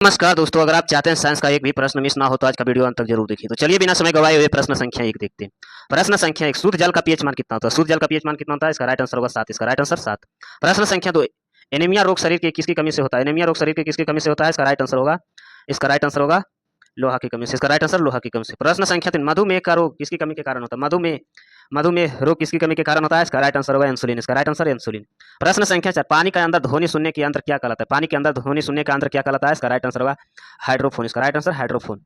नमस्कार दोस्तों, अगर आप चाहते हैं साइंस का एक भी प्रश्न मिस ना हो तो आज का वीडियो अंत तक जरूर देखिए। तो चलिए बिना समय गवाए हुए प्रश्न संख्या 1 देखते हैं। प्रश्न संख्या 1, शुद्ध जल का पीएच मान कितना होता है? शुद्ध जल का पीएच मान कितना होता है? इसका राइट आंसर होगा 7। इसका राइट आंसर 7। प्रश्न संख्या 2, एनीमिया रोग शरीर की किसकी कमी से होता है? एनीमिया रोग शरीर की किसकी कमी से होता है? इसका राइट आंसर होगा लोहा की कमी से। इसका राइट आंसर लोहा की कमी से। प्रश्न संख्या 3, मधुमेह का रोग किसकी कमी के कारण होता है? मधुमेह रोग किसकी कमी के कारण होता है? इसका राइट आंसर होगा इंसुलिन। इसका राइट आंसर इंसुलिन। प्रश्न संख्या 4, पानी के अंदर ध्वनि सुनने के यंत्र क्या कहलाता है? पानी के अंदर ध्वनि सुनने का यंत्र क्या कहलाता है? इसका राइट आंसर होगा हाइड्रोफोन। इसका राइट आंसर हाइड्रोफोन।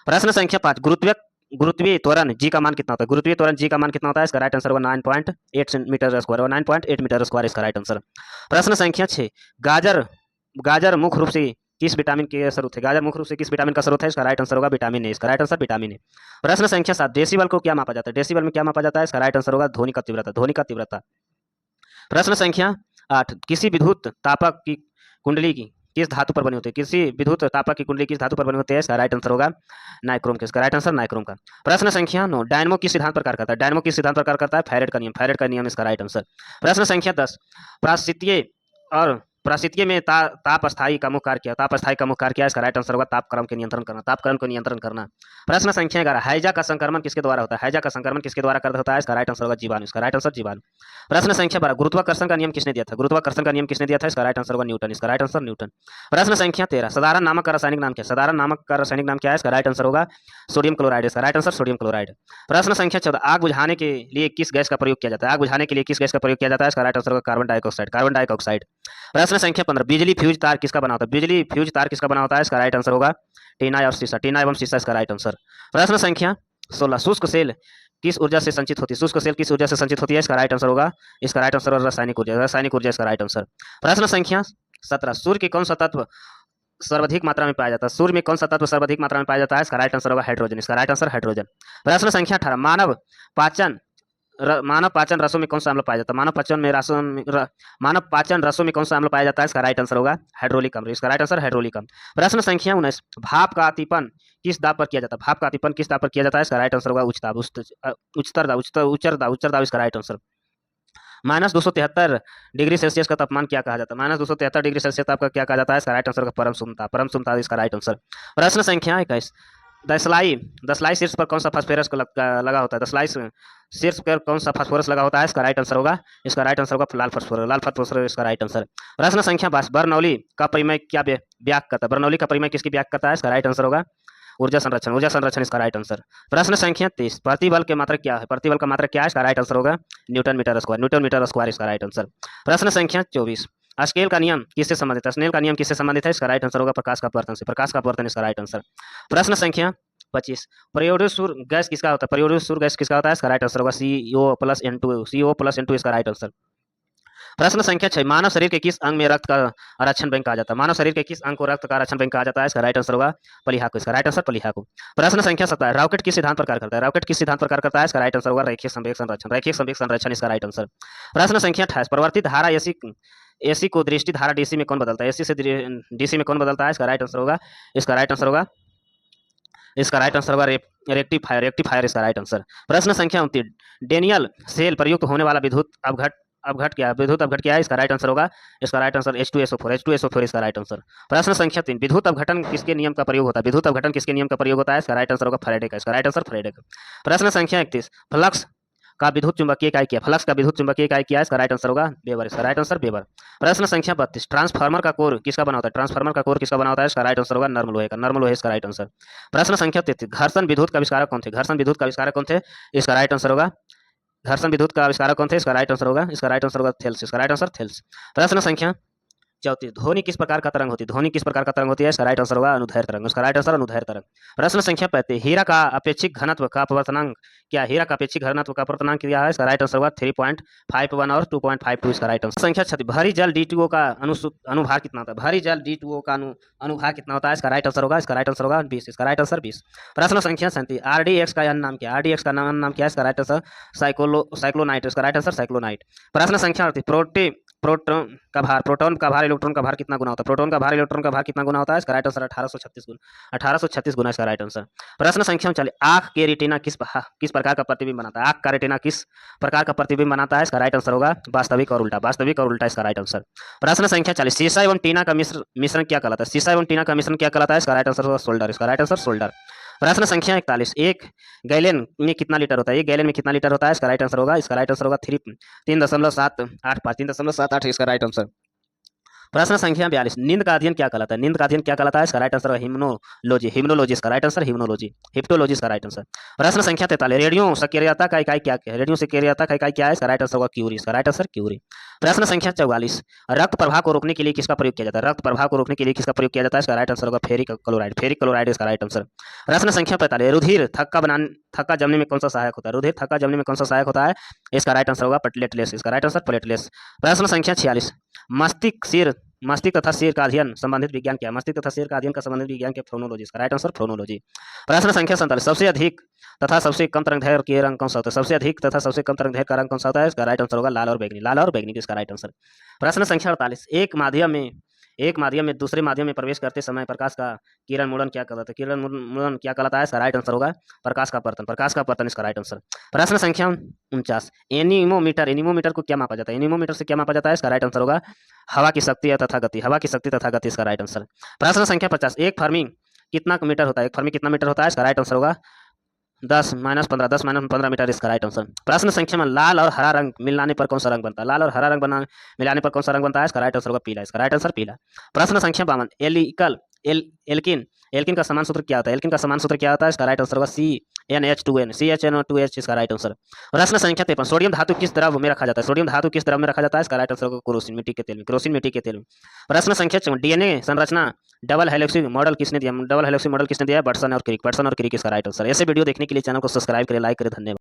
प्रश्न संख्या 5, गुरुत्वीय त्वरण जी का मान कितना होता है? गुरुत्वीय त्वरण जी का मान कितना होता है? इसका राइट आंसर होगा 9.8 मीटर स्क्वायर। 9.8 मीटर स्क्वायर इसका राइट आंसर। प्रश्न संख्या 6, गाजर गाजर मुख्य रूप से किस विटामिन के स्रोत है? गाजर मुख्य रूप से किस विटामिन का स्रोत है? इसका राइट आंसर होगा विटामिन ए। इसका राइट आंसर विटामिन ए। प्रश्न संख्या 7, डेसिबल को क्या मापा जाता है? डेसिबल में क्या मापा जाता है? इसका राइट आंसर होगा ध्वनि का तीव्रता। ध्वनि का तीव्रता। प्रश्न संख्या 8, किसी विद्युत तापक की कुंडली की किस धातु पर बनी होती है? किसी विद्युत तापक की कुंडली किस धातु पर बनी होती है? इसका राइट आंसर होगा नाइक्रोम का। इसका राइट आंसर नाइक्रोम का। प्रश्न संख्या 9, डायनमो किस सिद्धांत पर कार्य करता है? डायनमो किस सिद्धांत पर कार्य करता है? फैरेड का नियम। फैरेड का नियम इसका राइट आंसर। प्रश्न संख्या 10, प्राश्चित्य और प्राश्चित्य में ताप का मुख्य कार्य क्या? ताप का मुख्य कार्य क्या है? इसका राइट आंसर होगा तापक्रम के नियंत्रण करना। तापक्रम को नियंत्रण करना। प्रश्न संख्या 11, हैजा का संक्रमण किसके द्वारा होता है? हैजा का संक्रमण किसके द्वारा कर होता है? इसका राइट आंसर होगा जीवाणु। इसका राइट आंसर जीवाणु। प्रश्न संख्या 12, गुरुत्वाकर्षण का नियम किसने दिया था? गुरुत्वाकर्षण का नियम किसने दिया था? इसका राइट आंसर होगा न्यूटन। इसका राइट आंसर न्यूटन। प्रश्न संख्या 13, साधारण नामक का रासायनिक नाम क्या है? साधारण नामक का रासायनिक नाम क्या है? इसका राइट आंसर होगा सोडियम क्लोराइड। इसका राइट आंसर सोडियम क्लोराइड। प्रश्न संख्या 14, आग बुझाने के लिए किस गैस का प्रयोग किया जाता है? आग बुझाने के लिए किस गैस का प्रयोग किया जाता है? इसका राइट आंसर होगा कार्बन डाइऑक्साइड। Carbon dioxide. प्रश्न संख्या 15, बिजली फ्यूज तार किसका बना होता है? बिजली फ्यूज तार किसका बना होता है? इसका राइट आंसर होगा टीना और शीशा। टीना एवं शीशा इसका राइट आंसर। प्रश्न संख्या 16, शुष्क सेल किस ऊर्जा से संचित होती है? शुष्क सेल किस ऊर्जा से संचित होती है? इसका राइट आंसर होगा रासायनिक ऊर्जा। रासायनिक ऊर्जा इसका राइट आंसर। प्रश्न संख्या 17, सूर्य के कौन सा तत्व सर्वाधिक मात्रा में पाया जाता है? सूर्य में कौन सा तत्व सर्वाधिक मात्रा में पाया जाता है? इसका राइट आंसर होगा हाइड्रोजन। इसका राइट आंसर हाइड्रोजन। प्रश्न संख्या 18, मानव पाचन रसों में कौन सा अम्ल पाया जाता है? मानव पाचन रसों में कौन सा अम्ल पाया जाता है? इसका राइट आंसर होगा हाइड्रोलिक अम्ल। इसका राइट आंसर हाइड्रोलिक अम्ल। प्रश्न संख्या 19, भाप का अतिपन किस दाब पर किया जाता है? भाप का अतिपन किस दाब पर किया जाता है? इसका राइट आंसर होगा उच्च दाब। उच्चतर दाब इसका राइट आंसर। -273 डिग्री सेल्सियस का तापमान क्या कहा जाता है? -273 डिग्री सेल्सियस ताप का क्या कहा जाता है? इसका राइट आंसर होगा परम सुमता। परम सुमता इसका राइट आंसर। प्रश्न संख्या 21, दसलाई शीर्ष पर कौन सा फास्फोरस लगा होता है? दसलाई शीर्ष पर कौन सा फास्फोरस लगा होता है? इसका राइट आंसर होगा लाल फास्फोरस। लाल फास्फोरस इसका राइट आंसर। प्रश्न संख्या 22, बर्नौली का परिमेय क्या व्याख्या करता है? बर्नौली का परिमेय किसकी व्याख्या करता है? इसका राइट आंसर होगा ऊर्जा संरक्षण। ऊर्जा संरक्षण इसका राइट आंसर। प्रश्न संख्या 23, प्रतिबल के मात्रक क्या है? प्रतिबल का मात्रक क्या है? इसका राइट आंसर होगा newton metre square. Newton metre square इसका राइट आंसर। प्रश्न संख्या 24, स्केल का नियम किससे संबंधित है? स्नेल का नियम किससे संबंधित है? इसका राइट आंसर होगा प्रकाश का अपवर्तन से। प्रकाश का अपवर्तन इसका राइट आंसर। प्रश्न संख्या 25, प्रयोडोसुर गैस किसका होता है? प्रयोडोसुर गैस किसका होता है? इसका राइट आंसर होगा CO+N2 इसका राइट आंसर। प्रश्न संख्या 6, मानव शरीर के किस अंग में रक्त का आरक्षण बैंक कहा जाता है? मानव शरीर के किस अंग को रक्त का आरक्षण बैंक कहा जाता है? इसका राइट आंसर होगा पलिहा को। इसका राइट आंसर पलिहा को। प्रश्न संख्या 17, रॉकेट किस सिद्धांत पर कार्य करता है? रॉकेट किस सिद्धांत पर कार्य करता है? इसका राइट आंसर होगा रैखिक संवेग संरक्षण। रैखिक संवेग संरक्षण इसका राइट आंसर। प्रश्न संख्या 28, परिवर्तित धारा एसी को दृष्टि धारा डीसी में कौन बदलता है? एसी से डीसी में कौन बदलता है? इसका राइट आंसर होगा रेक्टिफायर। रेक्टिफायर इसका राइट आंसर। प्रश्न संख्या 29, डेनियल सेल प्रयुक्त होने वाला विद्युत अवघट क्या है? इसका राइट आंसर होगा H2SO4। H2SO4 इसका राइट आंसर। प्रश्न संख्या 3, विद्युत अवघटन किसके नियम का प्रयोग होता है? विद्युत अवघटन किसके नियम का प्रयोग होता है? इसका राइट आंसर होगा फैराडे का। इसका राइट आंसर फैराडे का। प्रश्न संख्या 31, फ्लक्स का विद्युत चुंबकीय इकाई क्या? फ्लक्स का विद्युत चुंबकीय इकाई क्या है? इसका राइट आंसर होगा वेबर। इसका राइट आंसर वेबर। प्रश्न संख्या 32, ट्रांसफार्मर का कोर किसका बना होता है? ट्रांसफार्मर का कोर किसका बना होता है? इसका राइट आंसर होगा नर्म लोहे का। नर्म लोहे इसका राइट आंसर। प्रश्न संख्या 33, घर्षण विद्युत का आविष्कारक कौन थे? घर्षण विद्युत का आविष्कारक कौन थे? इसका राइट आंसर होगा इसका राइट आंसर होगा थेल्स। इसका राइट आंसर थेल्स। प्रश्न संख्या 34, ध्वनि किस प्रकार का तरंग होती है? ध्वनि किस प्रकार का तरंग होती है? इसका राइट आंसर होगा अनुदैर्ध्य तरंग। इसका राइट आंसर अनुदैर्ध्य तरंग। प्रश्न संख्या 35, हीरा का अपेक्षिक घनत्व का अपवर्तनांक क्या है? हीरा का अपेक्षिक घनत्व का अपवर्तनांक क्या है? इसका राइट आंसर होगा 3.51 और 2.52 इसका राइट आंसर। संख्या 36, भारी जल D2O का अनुभार कितना होता है? भारी जल D2O का अनुभार कितना होता है? इसका राइट आंसर होगा 20। इसका राइट आंसर 20। प्रश्न संख्या 37, RDX का नाम क्या है? RDX का नाम क्या है? इसका राइट आंसर साइक्लोनाइट। इसका राइट आंसर साइक्लोनाइट। प्रश्न संख्या 38, प्रोटॉन का भार इलेक्ट्रॉन का भार कितना गुना होता है? प्रोटॉन का भार इलेक्ट्रॉन का भार कितना गुना होता है? इसका राइट आंसर 1836 गुना। 1836 गुना इसका राइट आंसर। प्रश्न संख्या 39, आंख के रेटिना किस प्रकार का प्रतिबिंब बनाता है? आंख का रेटिना किस प्रकार का प्रतिबिंब बनाता है? इसका राइट आंसर होगा वास्तविक और उल्टा। वास्तविक और उल्टा इसका राइट आंसर। प्रश्न संख्या 40, सीसा एवं टीना का मिश्रण क्या कहलाता है? सीसा एवं टीना का मिश्रण क्या कहलाता है? इसका राइट आंसर होगा सोल्डर। इसका राइट आंसर सोल्डर। प्रश्न संख्या 41, एक गैलन में कितना लीटर होता है? एक गैलन में कितना लीटर होता है? इसका राइट आंसर होगा 3.785। 3.785 इसका राइट आंसर। प्रश्न संख्या 42, नींद का अध्ययन क्या कहलाता है? नींद का अध्ययन क्या कहलाता है? इसका राइट आंसर है हिम्नोलॉजी। हिम्नोलॉजी इसका राइट आंसर। हिम्नोलॉजी। हिप्टोलॉजी इसका राइट आंसर। प्रश्न संख्या 43, रेडियो सक्रियता का इकाई क्या है? रेडियो सक्रियता का इकाई क्या है? इसका राइट आंसर होगा क्यूरी। इसका राइट आंसर क्यूरी। प्रश्न संख्या 44, रक्त प्रवाह को रोकने के लिए किसका प्रयोग किया जाता है? रक्त प्रवाह को रोकने के लिए किसका प्रयोग किया जाता है? इसका राइट आंसर होगा फेरिक क्लोराइड। फेरिक क्लोराइड इसका राइट आंसर। प्रश्न संख्या 45, रुधिर थक्का जमने में कौन सा सहायक होता है? रुधिर थक्का जमने में कौन सा सहायक होता है? इसका राइट आंसर होगा प्लेटलेट्स। इसका राइट आंसर प्लेटलेट्स। प्रश्न संख्या 46, मस्तिष्क तथा सिर का अध्ययन संबंधित विज्ञान क्या है? मस्तिष्क तथा सिर का अध्ययन का संबंधित विज्ञान क्या? फ्रोनोलॉजी। इसका राइट आंसर फ्रोनोलॉजी। प्रश्न संख्या 47, सबसे अधिक तथा सबसे कम तरंगदैर्घ्य के रंग कौन सा होता है? सबसे अधिक तथा सबसे कम तरंगदैर्घ्य का रंग कौन सा होता है? इसका राइट आंसर होगा लाल और बैंगनी। लाल और बैंगनी इसका राइट आंसर। प्रश्न संख्या 48, एक माध्यम में दूसरे माध्यम में प्रवेश करते समय प्रकाश का किरण मुड़न क्या कहलाता है? किरण मुड़न क्या कहलाता है? इसका राइट आंसर होगा प्रकाश का पर्तन। प्रकाश का पर्तन इसका राइट आंसर। प्रश्न संख्या 49, एनीमोमीटर को क्या मापा जाता है? एनीमोमीटर से क्या मापा जाता है? इसका राइट आंसर होगा हवा की शक्ति तथा गति। हवा की शक्ति तथा गति इसका राइट आंसर। प्रश्न संख्या 50, एक फर्मी कितना मीटर होता है? एक फर्मी कितना मीटर होता है? इसका राइट आंसर होगा 10-15 मीटर इसका राइट आंसर। प्रश्न संख्या में लाल और हरा रंग मिलाने पर कौन सा रंग बनता है? लाल और हरा रंग मिलाने पर कौन सा रंग बनता है? इसका राइट आंसर होगा पीला। इसका राइट आंसर पीला। प्रश्न संख्या 52, एल्किन का समान सूत्र क्या होता है? एल्किन का समान सूत्र क्या होता है? इसका राइट आंसर होगा CnH2n इसका राइट आंसर। प्रश्न संख्या 53, सोडियम धातु किस द्रव में रखा जाता है? सोडियम धातु किस द्रव में रखा जाता है? इसका राइट आंसर होगा केरोसिन मिट्टी के तेल में। केरोसिन मिट्टी के तेल में। प्रश्न संख्या 54, डीएनए संरचना डबल हेलिक्स मॉडल किसने दिया? डबल हेलिक्स मॉडल किसने दिया? बटसन और क्रिक। बटसन और क्रिक इसका राइट आंसर। ऐसे वीडियो देखने के लिए चैनल को सब्सक्राइब करें, लाइक करें। धन्यवाद।